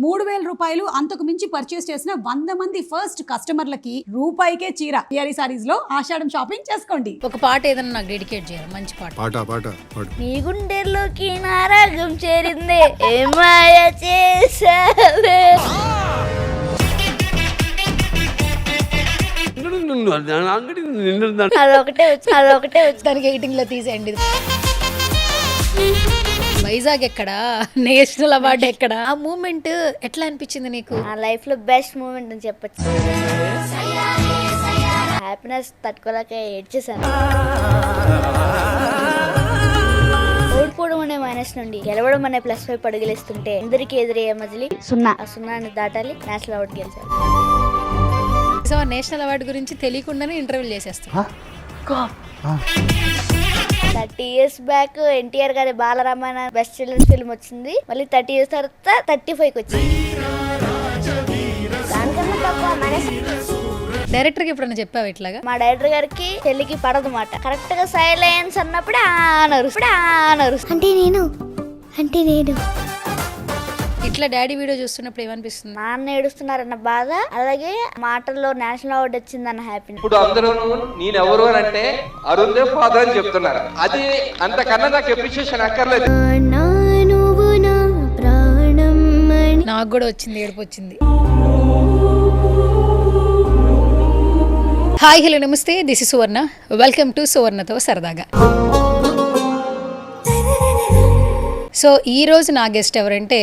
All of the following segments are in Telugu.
రూపాయలు అంతకు మించి పర్చేస్ చేసిన 100 మంది ఫస్ట్ కస్టమర్లకి రూపాయికే చీర. టిఆర్ఈ సారీస్ లో ఆషాఢం షాపింగ్ చేసుకోండి. ఒక పాట ఏదైనా నాకు డెడికేట్ చేయాలి, మంచి పాట. పాట నీ గుండెల్లోకి నా రాగం చేరిందే ఏ మాయ చేసావే. అదొకటే వచ్చి దానికి ఎయిటింగ్ లో తీసేయండి. వైజాగ్ ఎక్కడ, నేషనల్ అవార్డు ఎక్కడ, ఆ మూమెంట్ ఎట్లా అనిపించింది నీకు? నా లైఫ్ లో బెస్ట్ మూమెంట్ అని చెప్పచ్చు. హ్యాపీనెస్ తట్టుకోలేక ఏడ్చేసాను. ఓడిపోవడం అనే మైనస్ నుండి గెలవడం అనే ప్లస్ వైపు అడుగులేస్తుంటే అందరికి ఎదురయ్యే మజిలీ సున్నా. ఆ సున్నాని దాటాలి, నేషనల్ అవార్డు గెలిచాలి. సో నేషనల్ అవార్డు గురించి తెలియకుండానే ఇంటర్వ్యూ చేసేస్తా. 30 years బ్యాక్ ఎన్టీఆర్ గారి బాలరామాయణ బెస్ట్ చిల్డ్రన్స్ ఫిల్మ్ వచ్చింది. మళ్ళీ 30 years తర్వాత 35కి వచ్చింది. దానికన్నా తక్కువ డైరెక్టర్కి ఎప్పుడన్నా చెప్పావు ఇట్లాగా? మా డైరెక్టర్ గారికి చెల్లికి పడదు మాట. కరెక్ట్ గా సైలెన్స్ అన్నప్పుడు ఆనరు అంటే నేను ఇట్లా డాడీ వీడియో చూస్తున్నప్పుడు ఏమనిపిస్తుంది? నాన్న ఏడుస్తున్నారన్న బాధ, అలాగే మాటల్లో నేషనల్ అవార్డు వచ్చిందన్న హ్యాపీనెస్. ఇప్పుడు అందరూ నేనెవరు అని అంటే అరుణ్ దేవ్ ఫాదర్ అని చెప్తున్నారు. అది అంతకన్నా నాకు అప్రిషియేషన్ అక్కర్లేదు. నాకు కూడా వచ్చింది, ఏడుపు వచ్చింది. హాయ్ హలో నమస్తే, this is Suvarna. Welcome to సువర్ణతో సరదాగా. సో ఈరోజు నా గెస్ట్ ఎవరంటే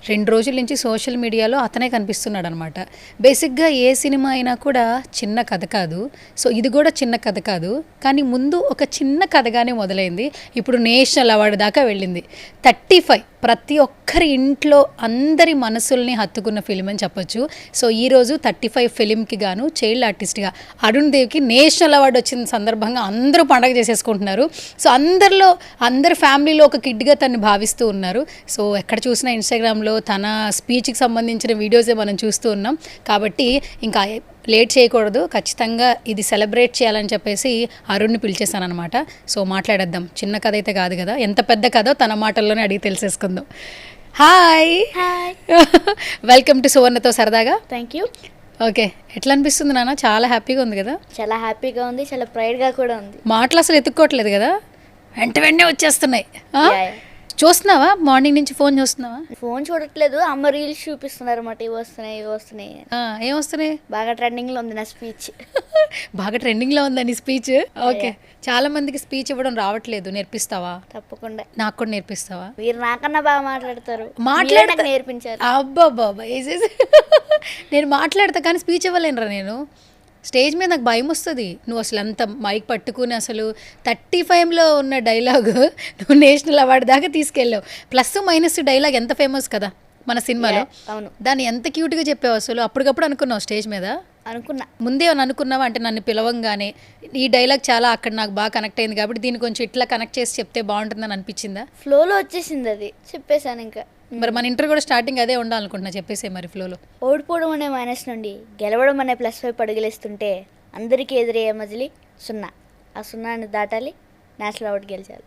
2 రోజుల నుంచి సోషల్ మీడియాలో అతనే కనిపిస్తున్నాడు అనమాట. బేసిక్గా ఏ సినిమా అయినా కూడా చిన్న కథ కాదు. సో ఇది కూడా చిన్న కథ కాదు, కానీ ముందు ఒక చిన్న కథగానే మొదలైంది. ఇప్పుడు నేషనల్ అవార్డు దాకా వెళ్ళింది. 35 ప్రతి ఒక్కరి ఇంట్లో అందరి మనసుల్ని హత్తుకున్న ఫిలిం అని చెప్పొచ్చు. సో ఈరోజు 35 ఫిలింకి గాను చైల్డ్ ఆర్టిస్ట్గా అరుణ్ దేవ్కి నేషనల్ అవార్డు వచ్చిన సందర్భంగా అందరూ పండగ చేసేసుకుంటున్నారు. సో అందరి ఫ్యామిలీలో ఒక కిడ్గా తను భావిస్తూ ఉన్నారు. సో ఎక్కడ చూసినా ఇన్స్టాగ్రామ్లో తన స్పీచ్కి సంబంధించిన వీడియోసే మనం చూస్తూ ఉన్నాం. కాబట్టి ఇంకా లేట్ చేయకూడదు, ఖచ్చితంగా ఇది సెలబ్రేట్ చేయాలని చెప్పేసి అరుణ్ని పిలిచేశాను అనమాట. సో మాట్లాడేద్దాం. చిన్న కథ అయితే కాదు కదా, ఎంత పెద్ద కథో తన మాటల్లోనే అడిగి తెలిసేసుకుందాం. హాయ్, వెల్కమ్ టు సువర్ణతో సరదాగా. Thank you. ఓకే, ఎట్లా అనిపిస్తుంది నాన్న? చాలా హ్యాపీగా ఉంది కదా? చాలా హ్యాపీగా ఉంది, చాలా ప్రైడ్గా కూడా ఉంది. మాటలు అసలు ఎత్తుక్కోవట్లేదు కదా, వెంటనే వచ్చేస్తున్నాయి. చూస్తున్నావా? మార్నింగ్ నుంచి ఫోన్ చూస్తున్నావా? ఫోన్ చూడట్లేదు, అమ్మ రీల్స్ చూపిస్తున్నారు అన్నమాట. ఇవి వస్తున్నాయి. ఏం వస్తున్నాయి? బాగా ట్రెండింగ్ లో ఉంది నా స్పీచ్. బాగా ట్రెండింగ్ లో ఉందని స్పీచ్? ఓకే, చాలా మందికి స్పీచ్ ఇవ్వడం రావట్లేదు, నేర్పిస్తావా? తప్పకుండా. నాకు కూడా నేర్పిస్తావా? మీరు నాకన్నా బాగా మాట్లాడతారు, నేర్పించారు. అబ్బాబ్బా, నేను మాట్లాడతా కానీ స్పీచ్ ఇవ్వలేనురా. నేను స్టేజ్ మీద నాకు భయం వస్తుంది. నువ్వు అసలు అంత మైక్ పట్టుకుని అసలు 35లో ఉన్న డైలాగు నువ్వు నేషనల్ అవార్డు దాకా తీసుకెళ్ళావు. ప్లస్ మైనస్ డైలాగ్ ఎంత ఫేమస్ కదా మన సినిమాలో. అవును. దాన్ని ఎంత క్యూట్గా చెప్పావు అసలు. అప్పటికప్పుడు అనుకున్నావు స్టేజ్ మీద? అనుకున్నా. ముందే అనుకున్నావా? అంటే నన్ను పిలవంగానే ఈ డైలాగ్ చాలా అక్కడ నాకు బాగా కనెక్ట్ అయింది కాబట్టి దీన్ని కొంచెం ఇట్లా కనెక్ట్ చేసి చెప్తే బాగుంటుందని అనిపించిందా? ఫ్లోలో వచ్చేసింది, అది చెప్పేశాను. ఇంకా మరి మన ఇంటర్ కూడా స్టార్టింగ్ అదే ఉండాలనుకుంటున్నా, చెప్పేసే మరి ఫ్లోలో. ఓడిపోవడం అనే మైనస్ నుండి గెలవడం అనే ప్లస్ వైపు అడుగులేస్తుంటే అందరికీ ఎదురయ్యే మజిలీ సున్నా. ఆ సున్నాని దాటాలి, నేషనల్ అవార్డు గెలిచాలి.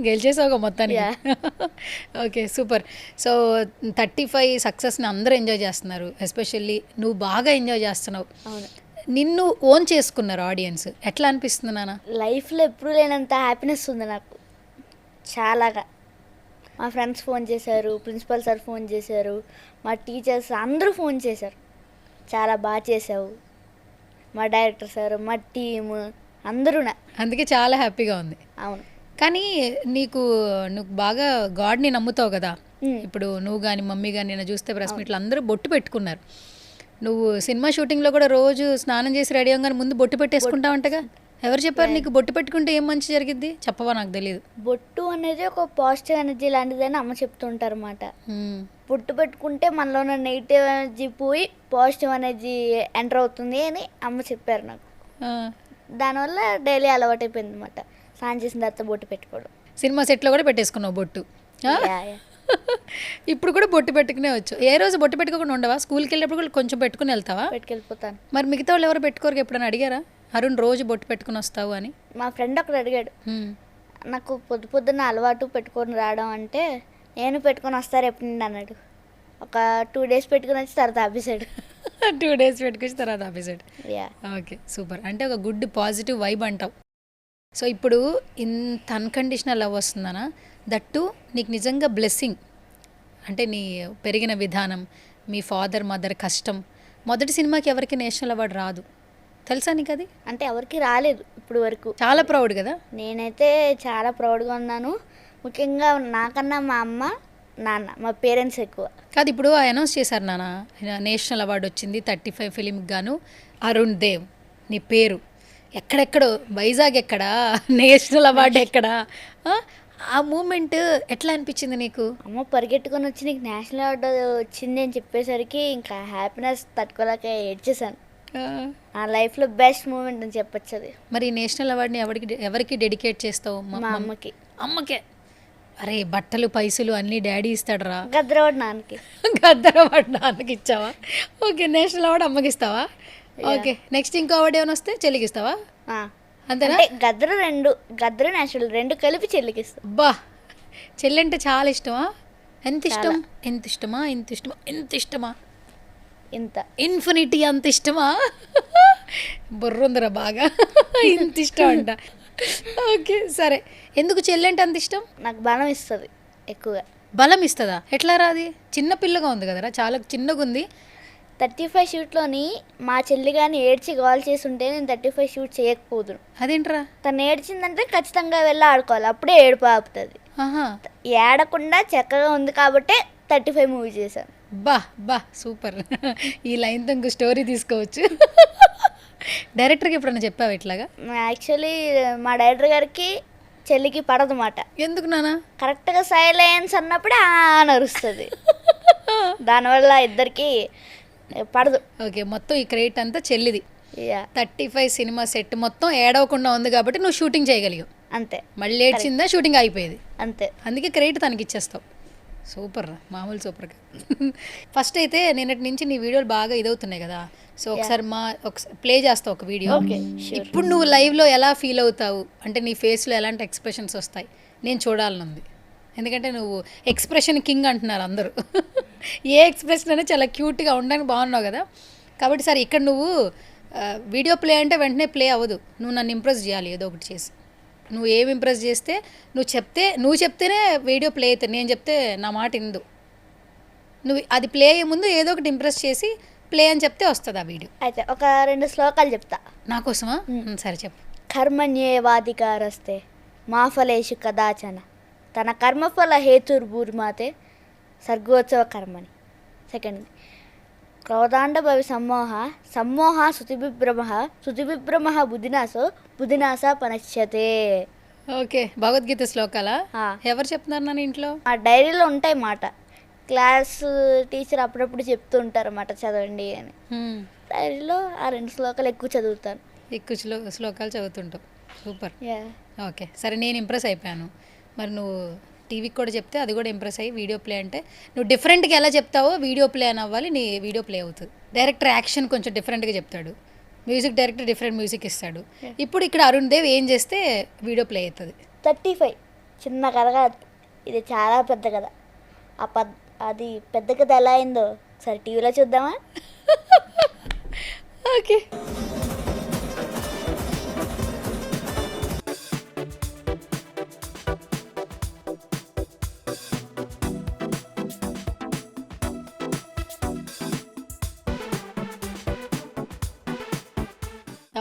గెలిచేసావుగా మొత్తానికి. Okay, super. సో 35 సక్సెస్ని అందరూ ఎంజాయ్ చేస్తున్నారు, ఎస్పెషల్లీ నువ్వు బాగా ఎంజాయ్ చేస్తున్నావు. అవును. నిన్ను ఓన్ చేసుకున్నారు ఆడియన్స్. ఎట్లా అనిపిస్తుంది నాన్న? లైఫ్లో ఎప్పుడు లేనంత హ్యాపీనెస్ ఉంది నాకు, చాలాగా. మా ఫ్రెండ్స్ ఫోన్ చేశారు, ప్రిన్సిపల్ సార్ ఫోన్ చేశారు, మా టీచర్స్ అందరూ ఫోన్ చేశారు. చాలా బాగా చేసావు, మా డైరెక్టర్ సార్, మా టీము అందరూ. అందుకే చాలా హ్యాపీగా ఉంది. అవును. కానీ నువ్వు బాగా గాడ్ని నమ్ముతావు కదా. ఇప్పుడు నువ్వు కానీ మమ్మీ కానీ నేను చూస్తే ప్రెస్ మీట్లో అందరూ బొట్టు పెట్టుకున్నారు. నువ్వు సినిమా షూటింగ్లో కూడా రోజు స్నానం చేసి రెడీ అవ్వగానే ముందు బొట్టు పెట్టేసుకుంటావంటగా. ఎవరు చెప్పారు నీకు బొట్టు పెట్టుకుంటే ఏం మంచి జరిగిద్ది? చెప్పవా? నాకు తెలియదు. బొట్టు అనేది ఒక పాజిటివ్ ఎనర్జీ లాంటిదని అమ్మ చెప్తుంటారు అన్నమాట. బొట్టు పెట్టుకుంటే మనలో ఉన్న నెగిటివ్ ఎనర్జీ పోయి పాజిటివ్ ఎనర్జీ ఎంటర్ అవుతుంది అని అమ్మ చెప్పారు నాకు. దానివల్ల డైలీ అలవాటు అయిపోయింది అనమాట, స్నానం చేసిన తర్వాత బొట్టు పెట్టుకోవడం. సినిమా సెట్లో కూడా పెట్టేసుకున్నావు బొట్టు? ఇప్పుడు కూడా బొట్టు పెట్టుకునే వచ్చు. ఏ రోజు బొట్టు పెట్టుకోకుండా ఉండవా? స్కూల్కి వెళ్ళినప్పుడు కూడా కొంచెం పెట్టుకుని వెళ్తావా? పెట్టుకెళ్ళిపోతాను. మరి మిగతా వాళ్ళు ఎవరు పెట్టుకోరు? ఎప్పుడైనా అడిగారా అరుణ్ రోజు బొట్టు పెట్టుకుని వస్తావు అని? మా ఫ్రెండ్ ఒకడు అడిగాడు, నాకు పొద్దున్న అలవాటు పెట్టుకొని రావడం అంటే. నేను పెట్టుకొని వస్తారు ఎప్పుడు అన్నాడు. ఒక 2 days పెట్టుకుని వచ్చి తర్వాత ఆపేసాడు. 2 days పెట్టుకొచ్చి తర్వాత ఆపేసాడు. Yeah okay, super. అంటే ఒక గుడ్ పాజిటివ్ వైబ్ అంటావు. సో ఇప్పుడు ఇంత అన్కండిషనల్ లవ్ వస్తుందనా, దట్టు నీకు నిజంగా బ్లెస్సింగ్. అంటే నీ పెరిగిన విధానం, మీ ఫాదర్ మదర్ కష్టం. మొదటి సినిమాకి ఎవరికి నేషనల్ అవార్డు రాదు, తెలుసా నీకు అది? అంటే ఎవరికి రాలేదు ఇప్పుడు వరకు. చాలా ప్రౌడ్ కదా. నేనైతే చాలా ప్రౌడ్గా ఉన్నాను. ముఖ్యంగా నాకన్నా మా అమ్మ నాన్న మా పేరెంట్స్ ఎక్కువ. కాదు, ఇప్పుడు అనౌన్స్ చేశారు నాన్న, నేషనల్ అవార్డు వచ్చింది 35 ఫిలింకి గాను. అరుణ్ దేవ్ నీ పేరు ఎక్కడెక్కడో, వైజాగ్ ఎక్కడా, నేషనల్ అవార్డు ఎక్కడా? ఆ మూమెంట్ ఎట్లా అనిపించింది నీకు? అమ్మ పరిగెట్టుకొని వచ్చి నీకు నేషనల్ అవార్డు వచ్చింది అని చెప్పేసరికి ఇంకా హ్యాపీనెస్ తట్టుకోలేక ఏడ్చేసాను. నా లైఫ్లో బెస్ట్ మూమెంట్ అని చెప్పొచ్చు అది. మరి ఈ నేషనల్ అవార్డుని ఎవరికి డెడికేట్ చేస్తావు? మా అమ్మకి. అమ్మకే? అరే బట్టలు పైసలు అన్నీ డాడీ ఇస్తాడరా. గద్రవాడు నాన్నకి. గద్దర అవార్డు నాన్నకి ఇచ్చావా? ఓకే, నేషనల్ అవార్డు అమ్మకి ఇస్తావా? ఓకే, నెక్స్ట్ ఇంకో అవార్డు ఏమైనా వస్తే చెల్లికి ఇస్తావా? అంతేనా? గద్దరు నేషనల్ 2 కలిపి చెల్లికి ఇస్తాం. బా, చెల్లి అంటే చాలా ఇష్టమా? ఎంత ఇష్టం? ఎంత ఇష్టమా? ఎంత ఇష్టమా? ఎంత ఇష్టమా? ఇంత ఇన్ఫినిటీ అంత ఇష్టమా? బుర్రుందిరా బాగా. ఇంత ఇష్టం అంట. ఓకే సరే, ఎందుకు చెల్లి అంటే అంత ఇష్టం? నాకు బలం ఇస్తుంది ఎక్కువగా. బలం ఇస్తుందా? ఎట్లా రాది? చిన్న పిల్లగా ఉంది కదరా, చాలా చిన్నగా ఉంది. 35 షూట్లోని మా చెల్లి కానీ ఏడ్చి గోల్ చేసి ఉంటే నేను 35 షూట్ చేయకపోదును. అదేంట్రా? తను ఏడ్చిందంటే ఖచ్చితంగా వెళ్ళి ఆడుకోవాలి, అప్పుడే ఏడుపు ఆపుతుంది. ఆహా, ఏడకుండా చక్కగా ఉంది కాబట్టే 35 మూవీ చేశాను. బా బా సూపర్. ఈ లైన్తో ఇంకో స్టోరీ తీసుకోవచ్చు. డైరెక్టర్కి ఎప్పుడన్నా చెప్పావు ఇట్లాగా? యాక్చువల్లీ మా డైరెక్టర్ గారికి చెల్లికి పడదు మాట. ఎందుకు నానా? కరెక్ట్గా సైలెన్స్ అన్నప్పుడే నరుస్తుంది, దానివల్ల ఇద్దరికి పడదు. ఓకే, మొత్తం ఈ క్రెడిట్ అంతా చెల్లిది. యా 35 సినిమా సెట్ మొత్తం ఏడవకుండా ఉంది కాబట్టి నువ్వు షూటింగ్ చేయగలిగావు. అంతే, మళ్ళీ ఏడ్చిందా షూటింగ్ అయిపోయేది. అంతే. అందుకే క్రెడిట్ తనకి ఇచ్చేస్తావు. సూపర్ రా, మామూలు సూపర్గా. ఫస్ట్ అయితే నిన్నటి నుంచి నీ వీడియోలు బాగా ఇదవుతున్నాయి కదా, సో ఒకసారి ప్లే చేస్తావు ఒక వీడియో. ఇప్పుడు నువ్వు లైవ్లో ఎలా ఫీల్ అవుతావు, అంటే నీ ఫేస్లో ఎలాంటి ఎక్స్ప్రెషన్స్ వస్తాయి నేను చూడాలనుంది. ఎందుకంటే నువ్వు ఎక్స్ప్రెషన్ కింగ్ అంటున్నారు అందరూ. ఏ ఎక్స్ప్రెషన్ అయినా చాలా క్యూట్గా ఉండడానికి బాగున్నావు కదా. కాబట్టి సరే, ఇక్కడ నువ్వు వీడియో ప్లే అంటే వెంటనే ప్లే అవ్వదు, నువ్వు నన్ను ఇంప్రెస్ చేయాలి ఏదో ఒకటి చేసి. నువ్వు ఏమి ఇంప్రెస్ చేస్తే నువ్వు చెప్తేనే వీడియో ప్లే అవుతుంది, నేను చెప్తే నా మాట ఇందు. నువ్వు అది ప్లే అయ్యే ముందు ఏదో ఒకటి ఇంప్రెస్ చేసి ప్లే అని చెప్తే వస్తుంది ఆ వీడియో. అయితే ఒక 2 శ్లోకాలు చెప్తా. నా కోసమా? సరే చెప్పు. కర్మణ్యేవాధికారస్తే మా ఫలేషు కదాచన తన కర్మఫల హేతుర్భూర్మాతే సర్గోత్సవ కర్మని. సెకండ్, క్రోధాండ భవి సమ్మోహ శృతివిభ్రమ బుధినాశ పనశ్యతే. ఓకే, భగవద్గీత శ్లోకాలా? ఎవరు చెప్తున్నారు నన్ను ఇంట్లో? ఆ డైరీలో ఉంటాయి మాట, క్లాస్ టీచర్ అప్పుడప్పుడు చెప్తూ ఉంటారు అన్నమాట, చదవండి అని. డైరీలో ఆ 2 శ్లోకాలు ఎక్కువ చదువుతాను. ఎక్కువ శ్లోకాలు చదువుతుంటావు. సూపర్. యా ఓకే సరే, నేను ఇంప్రెస్ అయిపోయాను. మరి నువ్వు టీవీకి కూడా చెప్తే అది కూడా ఇంప్రెస్ అయ్యి వీడియో ప్లే అంటే నువ్వు డిఫరెంట్గా ఎలా చెప్తావో వీడియో ప్లే అని అవ్వాలి, నీ వీడియో ప్లే అవుతుంది. డైరెక్టర్ యాక్షన్ కొంచెం డిఫరెంట్గా చెప్తాడు, మ్యూజిక్ డైరెక్టర్ డిఫరెంట్ మ్యూజిక్ ఇస్తాడు. ఇప్పుడు ఇక్కడ అరుణ్ దేవ్ ఏం చేస్తే వీడియో ప్లే అవుతుంది? 35 చిన్న కథ కాదు, ఇది చాలా పెద్ద కథ. అది పెద్ద కథ ఎలా అయిందో సరే టీవీలో చూద్దామా? ఓకే.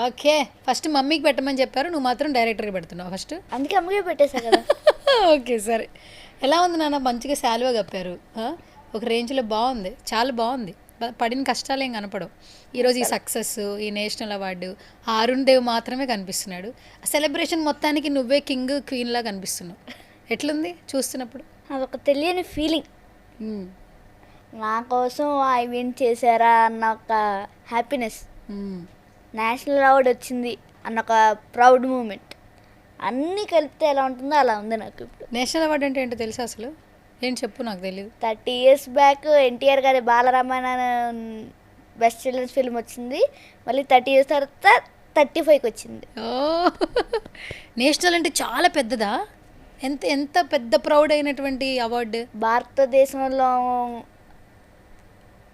ఓకే, ఫస్ట్ మమ్మీకి పెట్టమని చెప్పారు, నువ్వు మాత్రం డైరెక్టర్కి పెడుతున్నావు ఫస్ట్. అందుకే అమ్మకే పెట్టేశా కదా. ఓకే సరే, ఎలా ఉంది నాన్న? మంచిగా శాలువా కప్పారు, ఒక రేంజ్లో బాగుంది, చాలా బాగుంది. పడిన కష్టాలు ఏం కనపడవు. ఈరోజు ఈ సక్సెస్, ఈ నేషనల్ అవార్డు, ఆ అరుణ్ దేవ్ మాత్రమే కనిపిస్తున్నాడు. ఆ సెలబ్రేషన్ మొత్తానికి నువ్వే కింగ్ క్వీన్లా కనిపిస్తున్నావు. ఎట్లుంది చూస్తున్నప్పుడు? అదొక తెలియని ఫీలింగ్. నా కోసం ఐ విన్ చేశారా అన్న ఒక హ్యాపీనెస్, నేషనల్ అవార్డు వచ్చింది అన్న ఒక ప్రౌడ్ మూమెంట్, అన్నీ కలిపితే ఎలా ఉంటుందో అలా ఉంది నాకు ఇప్పుడు. నేషనల్ అవార్డు అంటే ఏంటో తెలుసా అసలు? ఏం చెప్పు, నాకు తెలియదు. 30 years బ్యాక్ ఎన్టీఆర్ గారి బాలరామాయణ బెస్ట్ చిల్డ్రన్స్ ఫిల్మ్ వచ్చింది, మళ్ళీ 30 years తర్వాత 35కి వచ్చింది. ఓ, నేషనల్ అంటే చాలా పెద్దదా? ఎంత ఎంత పెద్ద ప్రౌడ్ అయినటువంటి అవార్డు. భారతదేశంలో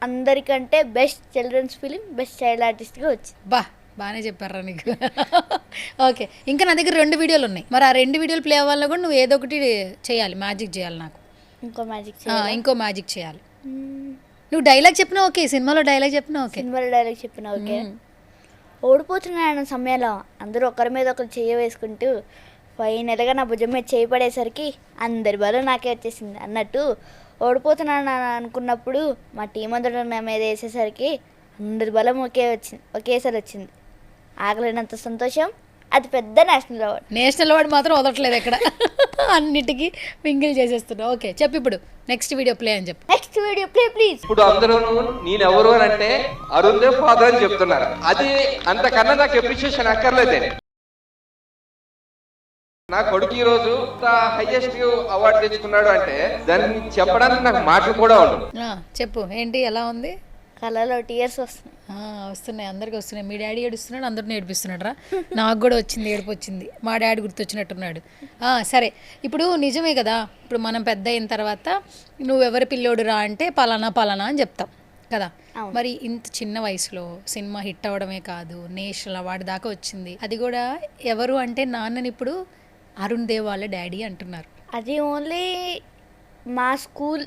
అందరికంటే best children's film, best child ఆర్టిస్ట్గా వచ్చింది. బాగానే చెప్పారా నీకు. ఓకే, ఇంకా నా దగ్గర 2 వీడియోలు ఉన్నాయి. మరి ఆ 2 వీడియోలు ప్లే అవ్వాలన్నా కూడా నువ్వు ఏదో ఒకటి చేయాలి, మ్యాజిక్ చేయాలి నాకు. ఇంకో మ్యాజిక్ ఇంకో మ్యాజిక్ చేయాలి. నువ్వు డైలాగ్ చెప్పినా ఓకే, సినిమాలో డైలాగ్ చెప్పినా ఓకే. సినిమాలో డైలాగ్ చెప్పిన ఓకే. ఓడిపోతున్నాను సమయంలో అందరూ ఒకరి మీద ఒకరు చెయ్యి వేసుకుంటూ ఫైనల్గా నా భుజం మీద చేయి పడేసరికి అందరి బలం నాకే వచ్చేసింది అన్నట్టు, ఓడిపోతున్నాను అనుకున్నప్పుడు మా టీం అందరూ నా మీద వేసేసరికి అందరి బలం ఒకేసారి వచ్చింది. ఆగలేనంత సంతోషం, అది పెద్ద నేషనల్ అవార్డు. నేషనల్ అవార్డు మాత్రం వదలట్లేదు ఎక్కడ, అన్నిటికీ మింగిల్ చేసేస్తున్నావు. ఓకే చెప్పు, ఇప్పుడు నెక్స్ట్ వీడియో ప్లే అని చెప్పు. Next video play please. ఇప్పుడు అందరూ నేనెవరు అని అంటే అరుణ్ దేవ్ ఫాదర్ అని చెప్తున్నారు. అది అంతకన్నా నాకు అప్రిషియేషన్ అక్కర్లేదే. నా కొడుకు ఈ రోజు హైయెస్ట్ అవార్డు తెచ్చుకున్నాడు అంటే దాన్ని చెప్పడానికి నాకు మాటలు కూడా ఉండవు. చెప్పు ఏంటి, ఎలా ఉంది? కళ్ళలో టీయర్స్ వస్తున్నాయి, అందరికి వస్తున్నాయి. మీ డాడీ ఏడుస్తున్నాడు, అందరిని ఏడిపిస్తున్నాడు రా. నాకు కూడా వచ్చింది, ఏడుపు వచ్చింది. మా డాడీ గుర్తొచ్చినట్టున్నాడు. సరే, ఇప్పుడు నిజమే కదా, ఇప్పుడు మనం పెద్ద అయిన తర్వాత నువ్వెవరి పిల్లోడు రా అంటే పలానా పలానా అని చెప్తాం కదా. మరి ఇంత చిన్న వయసులో సినిమా హిట్ అవ్వడమే కాదు, నేషనల్ అవార్డు దాకా వచ్చింది. అది కూడా ఎవరు అంటే నాన్నని ఇప్పుడు అరుణ్ దేవ్ వాళ్ళ డాడీ అంటున్నారు. అది ఓన్లీ మా స్కూల్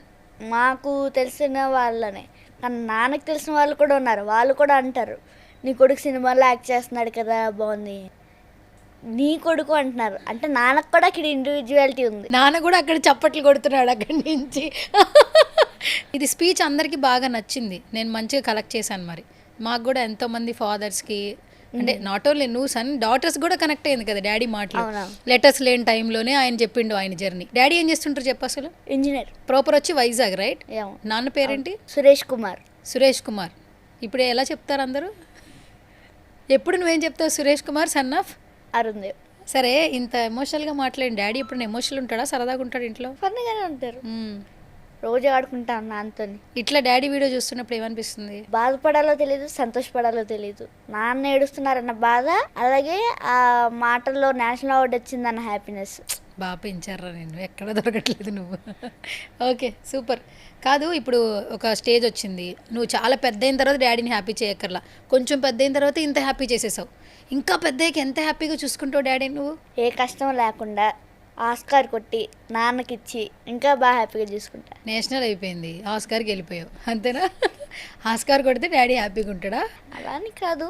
మాకు తెలిసిన వాళ్ళనే, కానీ నాన్నకు తెలిసిన వాళ్ళు కూడా ఉన్నారు. వాళ్ళు కూడా అంటారు, నీ కొడుకు సినిమాలో యాక్ట్ చేస్తున్నాడు కదా, బాగుంది. నీ కొడుకు అంటున్నారు అంటే నాన్నకు కూడా అక్కడ ఇండివిజువాలిటీ ఉంది. నాన్న కూడా అక్కడ చప్పట్లు కొడుతున్నాడు అక్కడి నుంచి. ఇది స్పీచ్ అందరికీ బాగా నచ్చింది, నేను మంచిగా కలెక్ట్ చేశాను. మరి మాకు కూడా ఎంతోమంది ఫాదర్స్కి, అంటే నాట్ ఓన్లీ నువ్వు సన్ డాటర్స్ కూడా కనెక్ట్ అయింది కదా డాడీ మాటలు. లెటర్స్ లేని టైంలోనే ఆయన చెప్పిండు ఆయన జర్నీ. డాడీ ఏం చేస్తుంటారు చెప్పు అసలు? ఇంజనీర్. ప్రాపర్ వచ్చి వైజాగ్, రైట్? నాన్న పేరేంటి? సురేష్ కుమార్. సురేష్ కుమార్. ఇప్పుడు ఎలా చెప్తారు అందరూ? ఎప్పుడు నువ్వేం చెప్తావు? Suresh Kumar son of Arun Dev. సరే, ఇంత ఎమోషనల్గా మాట్లాడిన డాడీ ఎప్పుడు ఎమోషనల్ ఉంటాడా, సరదాగా ఉంటాడు ఇంట్లో? ఫన్నీగానే ఉంటారు, రోజు ఆడుకుంటాను నాన్నతో. ఇట్లా డాడీ వీడియో చూస్తున్నప్పుడు ఏమనిపిస్తుంది? బాధపడాలో తెలియదు, సంతోషపడాలో తెలియదు. నాన్న ఏడుస్తున్నారన్న బాధ, అలాగే ఆ మాటల్లో నేషనల్ అవార్డు వచ్చిందన్న హ్యాపీనెస్. బాగా పెంచారా నేను, ఎక్కడ దొరకట్లేదు నువ్వు. Okay super. కాదు, ఇప్పుడు ఒక స్టేజ్ వచ్చింది, నువ్వు చాలా పెద్ద అయిన తర్వాత డాడీని హ్యాపీ చేయక్కర్లా, కొంచెం పెద్ద అయిన తర్వాత ఇంత హ్యాపీ చేసేసావు. ఇంకా పెద్దయ్యకి ఎంత హ్యాపీగా చూసుకుంటావు డాడీ నువ్వు? ఏ కష్టం లేకుండా ఆస్కార్ కొట్టి నాన్నకిచ్చి ఇంకా బాగా హ్యాపీగా చూసుకుంటా. నేషనల్ అయిపోయింది, ఆస్కార్కి వెళ్ళిపోయావు అంతేనా? ఆస్కార్ కొడితే డాడీ హ్యాపీగా ఉంటాడా? అలా అని కాదు,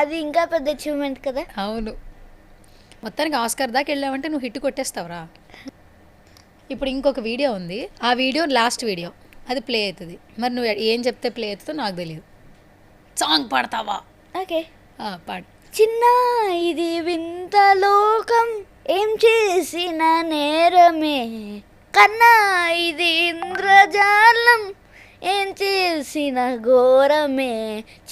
అది ఇంకా పెద్ద అచీవ్మెంట్ కదా. అవును, మొత్తానికి ఆస్కార్ దాకా వెళ్ళావంటే నువ్వు హిట్ కొట్టేస్తావురా. ఇప్పుడు ఇంకొక వీడియో ఉంది, ఆ వీడియో లాస్ట్ వీడియో, అది ప్లే అవుతుంది. మరి నువ్వు ఏం చెప్తే ప్లే అవుతుందో నాకు తెలియదు. సాంగ్ పాడతావా? ఓకే పాడు. చిన్న ఇది వింత లోకం, ఏం చేసిన నేరమే, కన్నా ఇది ఇంద్రజాలం, ఏం చేసిన ఘోరమే,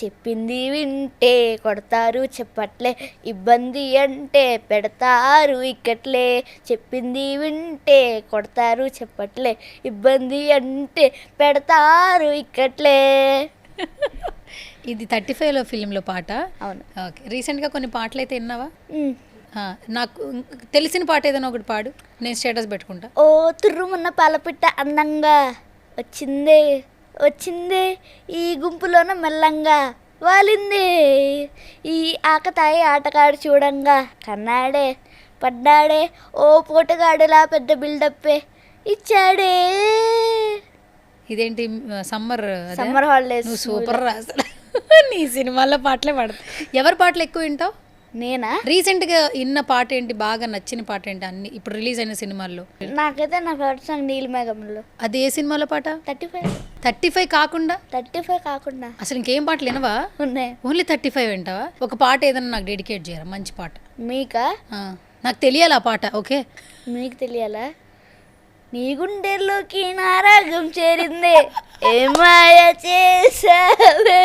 చెప్పింది వింటే కొడతారు చెప్పట్లే, ఇబ్బంది అంటే పెడతారు ఇక్కట్లే, చెప్పింది వింటే కొడతారు చెప్పట్లే, ఇబ్బంది అంటే పెడతారు ఇక్కట్లే. ఇది 35లో ఫిలింలో పాట. అవును. ఓకే, రీసెంట్గా కొన్ని పాటలు అయితే విన్నావా? నాకు తెలిసిన పాట ఏదైనా ఒకటి పాడు, నేను స్టేటస్ పెట్టుకుంటా. ఓ తుర్రుమున్న పాలపిట్ట అందంగా వచ్చిందే వచ్చిందే, ఈ గుంపులోన మెల్లంగా వాలిందే, ఈ ఆకతాయి ఆటగాడు చూడంగా కన్నాడే పడ్డాడే, ఓ పోటగాడులా పెద్ద బిల్డప్పే ఇచ్చాడే. ఇదేంటి సమ్మర్ హాలిడేస్? నువ్వు సూపర్ రాసా. నీ సినిమాల్లో పాటలే పాడతా. ఎవరి పాటలు ఎక్కువ వింటావు? నేనా? రీసెంట్గా విన్న పాట ఏంటి, బాగా నచ్చిన పాట ఏంటి అన్ని ఇప్పుడు రిలీజ్ అయిన సినిమాల్లో? నాకైతే నా ఫేవరెట్ సాంగ్ నీలిమేఘంలో. అది ఏ సినిమాలో పాట? 35 కాకుండా 35 కాకుండా అసలు ఇంకేం పాటలు వినవా? ఉన్నాయి. ఓన్లీ 35 వింటావా? ఒక పాట ఏదైనా నాకు డెడికేట్ చేయరా, మంచి పాట. మీకా? నాకు తెలియాలి ఆ పాట. ఓకే, మీకు తెలియాలా? నీ గుండెల్లోకి నా రాగం చేరిందే, ఏ మాయ చేసావే.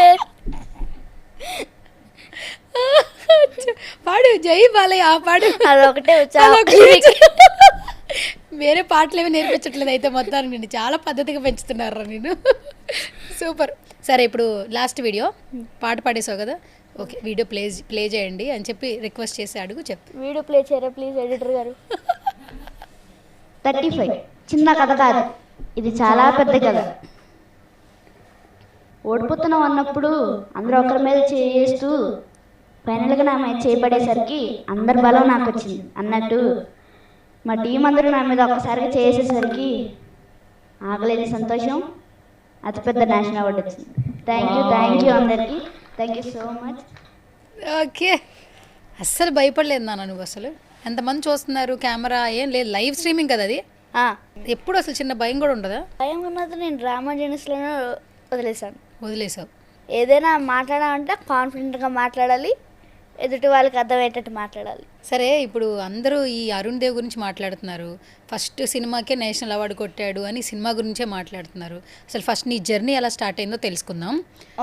పాడు, జై బాలయ్య పాడు. అదొకటే వచ్చా? వేరే పాటలు ఏమి నేర్పించట్లేదు అయితే మొత్తానికి. నేను చాలా పద్ధతిగా పెంచుతున్నారా నేను. సూపర్. సరే, ఇప్పుడు లాస్ట్ వీడియో పాట పాడేసావు కదా, ఓకే వీడియో ప్లే చేయండి అని చెప్పి రిక్వెస్ట్ చేసి అడుగు, చెప్పు. వీడియో ప్లే చేయరా ప్లీజ్ ఎడిటర్ గారు. 35 చిన్న కథ కాదు, ఇది చాలా పెద్ద కథ. ఓడిపోతున్నాం అన్నప్పుడు అందరూ ఒకరి మీద చేస్తూ ఫైనల్గా నా మీద చేయబడేసరికి అందరి బలం నాకు వచ్చింది అన్నట్టు మా టీం అందరూ నా మీద ఒక్కసారిగా చేసేసరికి ఆగలేని సంతోషం, అతిపెద్ద నేషనల్ అవార్డు వచ్చింది. థ్యాంక్ యూ అందరికీ, thank you so much. Okay, అస్సలు భయపడలేదు నాన్న నువ్వు అసలు. ఎంతమంది చూస్తున్నారు, కెమెరా ఏం లేదు, లైవ్ స్ట్రీమింగ్ కదా అది. ఎప్పుడు అసలు చిన్న భయం కూడా ఉండదా? భయం ఉన్నది నేను డ్రామా జర్నీస్లోనే వదిలేసావు. ఏదైనా మాట్లాడాలంటే కాన్ఫిడెంట్గా మాట్లాడాలి, ఎదుటి వాళ్ళకి అర్థమయ్యేటట్టు మాట్లాడాలి. సరే, ఇప్పుడు అందరూ ఈ అరుణ్ దేవ్ గురించి మాట్లాడుతున్నారు. ఫస్ట్ సినిమాకే నేషనల్ అవార్డు కొట్టాడు అని సినిమా గురించే మాట్లాడుతున్నారు. అసలు ఫస్ట్ నీ జర్నీ ఎలా స్టార్ట్ అయిందో తెలుసుకుందాం.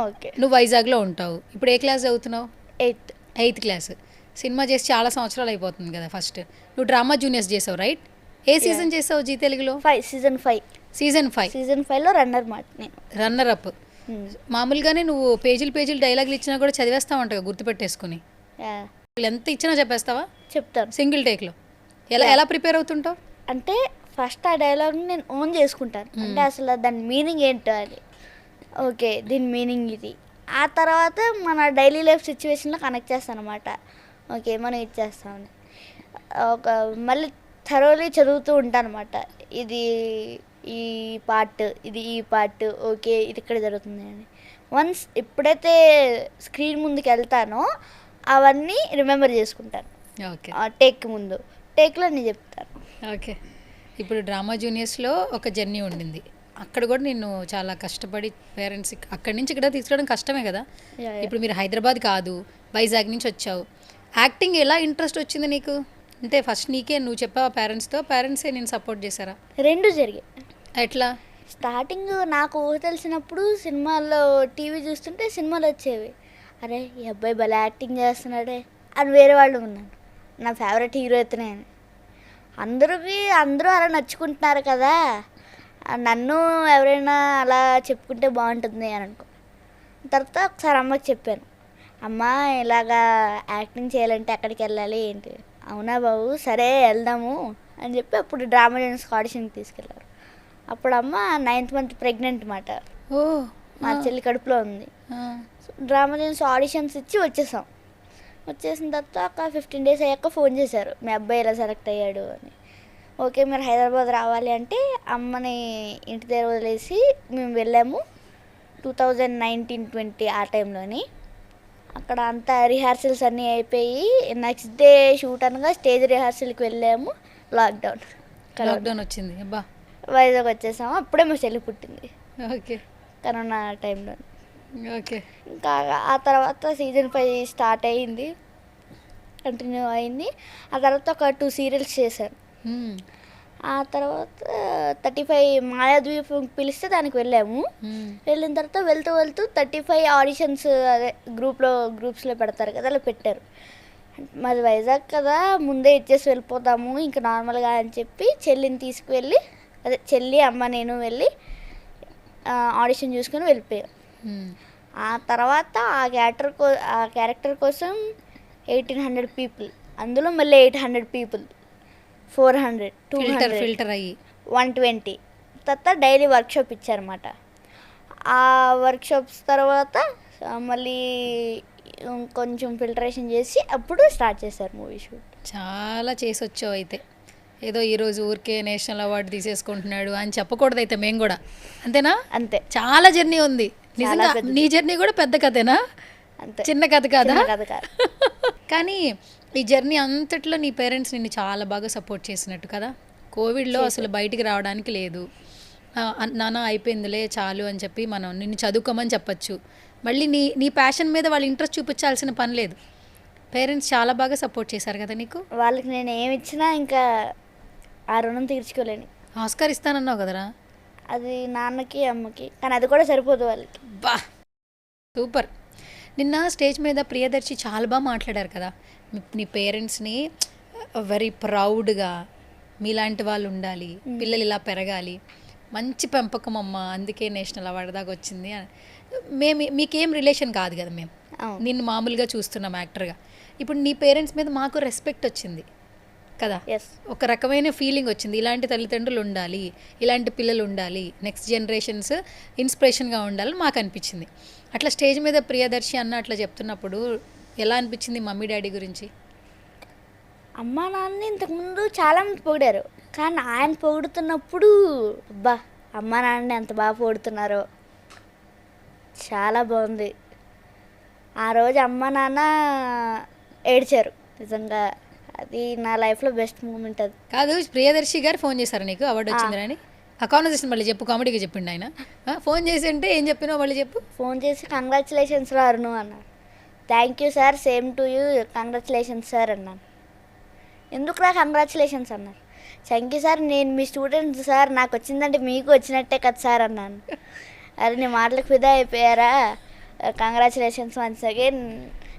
ఓకే. నువ్వు వైజాగ్లో ఉంటావు. ఇప్పుడు ఏ క్లాస్ చదువుతున్నావు? 8th class. సినిమా చేసి చాలా సంవత్సరాలు అయిపోతుంది కదా. ఫస్ట్ నువ్వు డ్రామా జూనియర్స్ చేసావు, రైట్? ఏ సీజన్ చేసావు జీ తెలుగులో? సీజన్ 5. సీజన్ 5లో రన్నర్ మాట నేను. Runner up. మామూలుగానే నువ్వు పేజీలు డైలాగులు ఇచ్చినా కూడా చదివేస్తావు అంట, గుర్తుపెట్టేసుకుని. ఎంత ఇచ్చినా చెప్పేస్తావా? చెప్తాను సింగిల్ టేక్లో. ఎలా ప్రిపేర్ అవుతుంటావు? అంటే ఫస్ట్ ఆ డైలాగ్ని నేను ఓన్ చేసుకుంటాను. అంటే అసలు దాని మీనింగ్ ఏంటో అని. ఓకే, దీని మీనింగ్ ఇది. ఆ తర్వాత మన డైలీ లైఫ్ సిచ్యువేషన్లో కనెక్ట్ చేస్తాను అనమాట. ఓకే, మనం ఇచ్చేస్తామని ఒక మళ్ళీ థరోలీ చదువుతూ ఉంటాను అనమాట. ఇది ఈ పార్ట్ ఓకే, ఇది ఇక్కడ జరుగుతుంది అని. వన్స్ ఎప్పుడైతే స్క్రీన్ ముందుకు వెళ్తానో అవన్నీ రిమెంబర్ చేసుకుంటాను. ఓకే, టేక్లో నేను చెప్తాను. ఓకే. ఇప్పుడు డ్రామా జూనియర్స్లో ఒక జర్నీ ఉండింది. అక్కడ కూడా నేను చాలా కష్టపడి పేరెంట్స్ అక్కడి నుంచి ఇక్కడ తీసుకురావడం కష్టమే కదా. ఇప్పుడు మీరు హైదరాబాద్ కాదు, వైజాగ్ నుంచి వచ్చావు. యాక్టింగ్ ఎలా ఇంట్రెస్ట్ వచ్చింది నీకు? అంటే ఫస్ట్ నీకే నువ్వు చెప్పావా పేరెంట్స్తో? పేరెంట్సే నేను సపోర్ట్ చేశారా? 2 జరిగాయి. ఎట్లా? స్టార్టింగ్ నాకు ఊహ తెలిసినప్పుడు సినిమాల్లో టీవీ చూస్తుంటే సినిమాలు వచ్చేవి. అరే ఈ అబ్బాయి భలే యాక్టింగ్ చేస్తున్నాడే అని వేరే వాళ్ళు ఉన్నాను. నా ఫేవరెట్ హీరో అయితేనే అని. అందరూ అలా నచ్చుకుంటున్నారు కదా, నన్ను ఎవరైనా అలా చెప్పుకుంటే బాగుంటుంది అని అనుకో. తర్వాత ఒకసారి అమ్మకి చెప్పాను, అమ్మ ఇలాగా యాక్టింగ్ చేయాలంటే ఎక్కడికి వెళ్ళాలి ఏంటి? అవునా బాబు, సరే వెళ్దాము అని చెప్పి అప్పుడు డ్రామా జర్నీస్కి ఆడిషన్కి తీసుకెళ్ళారు. అప్పుడు అమ్మ 9th మంత్ ప్రెగ్నెంట్ మాట. ఓ, మా చెల్లి కడుపులో ఉంది. డ్రామా జర్నీస్ ఆడిషన్స్ ఇచ్చి వచ్చేసిన తర్వాత ఒక 15 days అయ్యాక ఫోన్ చేశారు, మీ అబ్బాయి ఇలా సెలెక్ట్ అయ్యాడు అని. ఓకే, మీరు హైదరాబాద్ రావాలి అంటే అమ్మని ఇంటి దగ్గర వదిలేసి మేము వెళ్ళాము. 2019-20 ఆ టైంలోని. అక్కడ అంతా రిహార్సల్స్ అన్నీ అయిపోయి నెక్స్ట్ డే షూట్ అనగా స్టేజ్ రిహార్సల్కి వెళ్ళాము. లాక్డౌన్ వచ్చింది. అబ్బా, వైజాగ్ వచ్చేసాము. అప్పుడే మా చెల్లి పుట్టింది. ఓకే, కరోనా టైంలో. ఓకే. ఇంకా ఆ తర్వాత సీజన్ 5 స్టార్ట్ అయ్యింది, కంటిన్యూ అయింది. ఆ తర్వాత ఒక 2 సీరియల్స్ చేశాను. ఆ తర్వాత 35 మాయాద్వీపం పిలిస్తే దానికి వెళ్ళాము. వెళ్ళిన తర్వాత వెళ్తూ 35 ఆడిషన్స్ అదే గ్రూప్స్లో పెడతారు కదా, అలా పెట్టారు. మాది వైజాగ్ కదా, ముందే ఇచ్చేసి వెళ్ళిపోతాము ఇంకా నార్మల్గా అని చెప్పి చెల్లిని తీసుకువెళ్ళి, అదే చెల్లి అమ్మ నేను వెళ్ళి ఆడిషన్ చూసుకొని వెళ్ళిపోయాం. ఆ తర్వాత ఆ క్యారెక్టర్ కోసం 1800 పీపుల్, అందులో మళ్ళీ 800 పీపుల్, 400, 200 ఫిల్టర్ అయ్యి 120. తర్వాత డైలీ వర్క్షాప్ ఇచ్చారన్నమాట. ఆ వర్క్షాప్స్ తర్వాత మళ్ళీ కొంచెం ఫిల్టరేషన్ చేసి అప్పుడు స్టార్ట్ చేశారు మూవీ షూట్. చాలా చేసి వచ్చావు అయితే. ఏదో ఈరోజు ఊరికే నేషనల్ అవార్డు తీసేసుకుంటున్నాడు అని చెప్పకూడదు అయితే మేము కూడా, అంతేనా? అంతే, చాలా జర్నీ ఉంది నిజంగా. నీ జర్నీ కూడా పెద్ద కథేనా? అంతే, చిన్న కథ కాదా? కథ కాదు. కానీ ఈ జర్నీ అంతట్లో నీ పేరెంట్స్ నిన్ను చాలా బాగా సపోర్ట్ చేసినట్టు కదా. కోవిడ్లో అసలు బయటికి రావడానికి లేదు, నాన్న అయిపోయిందిలే చాలు అని చెప్పి మనం నిన్ను చదువుకోమని చెప్పచ్చు. మళ్ళీ నీ ప్యాషన్ మీద వాళ్ళు ఇంట్రెస్ట్ చూపించాల్సిన పని లేదు. పేరెంట్స్ చాలా బాగా సపోర్ట్ చేశారు కదా నీకు. వాళ్ళకి నేను ఏమి ఇచ్చినా ఇంకా ఆ రుణం తీర్చుకోలేను. ఆస్కార్ ఇస్తానన్నావు కదరా? అది నాన్నకి అమ్మకి, కానీ అది కూడా సరిపోదు వాళ్ళకి. బా, సూపర్. నిన్న స్టేజ్ మీద ప్రియదర్శి చాలా బాగా మాట్లాడారు కదా. నీ పేరెంట్స్ని వెరీ ప్రౌడ్గా, మీలాంటి వాళ్ళు ఉండాలి, పిల్లలు ఇలా పెరగాలి, మంచి పెంపకం అమ్మ, అందుకే నేషనల్ అవార్డు దాకా వచ్చింది. మీకేం రిలేషన్ కాదు కదా, నిన్ను మామూలుగా చూస్తున్నాం యాక్టర్గా. ఇప్పుడు నీ పేరెంట్స్ మీద మాకు రెస్పెక్ట్ వచ్చింది. కదా, ఎస్. ఒక రకమైన ఫీలింగ్ వచ్చింది, ఇలాంటి తల్లిదండ్రులు ఉండాలి, ఇలాంటి పిల్లలు ఉండాలి, నెక్స్ట్ జనరేషన్స్ ఇన్స్పిరేషన్గా ఉండాలని మాకు అనిపించింది. అట్లా స్టేజ్ మీద ప్రియదర్శి అన్న అట్లా చెప్తున్నప్పుడు ఎలా అనిపించింది మమ్మీ డాడీ గురించి? అమ్మ నాన్న ఇంతకుముందు చాలామంది పొగిడారు, కానీ ఆయన పొగుడుతున్నప్పుడు అబ్బా అమ్మ నాన్న ఎంత బాగా పొగుడుతున్నారో, చాలా బాగుంది. ఆ రోజు అమ్మ నాన్న ఏడ్చారు నిజంగా. అది నా లైఫ్లో బెస్ట్ మూమెంట్. అది కాదు, ప్రియదర్శి గారు ఫోన్ చేశారు నీకు అవార్డు వచ్చిందని? ఆ కాన్వర్సేషన్ మళ్ళీ చెప్పు, కామెడీగా చెప్పిండు ఆయన. ఫోన్ చేసి అంటే ఏం చెప్పినావు మళ్ళీ చెప్పు. ఫోన్ చేసి కంగ్రాచులేషన్స్ రా అరుణు అన్నారు. Thank you sir, same to you, congratulations sir అన్నాను. ఎందుకురా కంగ్రాచులేషన్స్ అన్నారు. థ్యాంక్ యూ సార్, నేను మీ స్టూడెంట్ సార్, నాకు వచ్చిందంటే మీకు వచ్చినట్టే కదా సార్ అన్నాను. అరే నీ మాటలకు ఫిదా అయిపోయారా, కంగ్రాచులేషన్స్ వన్స్ అగైన్,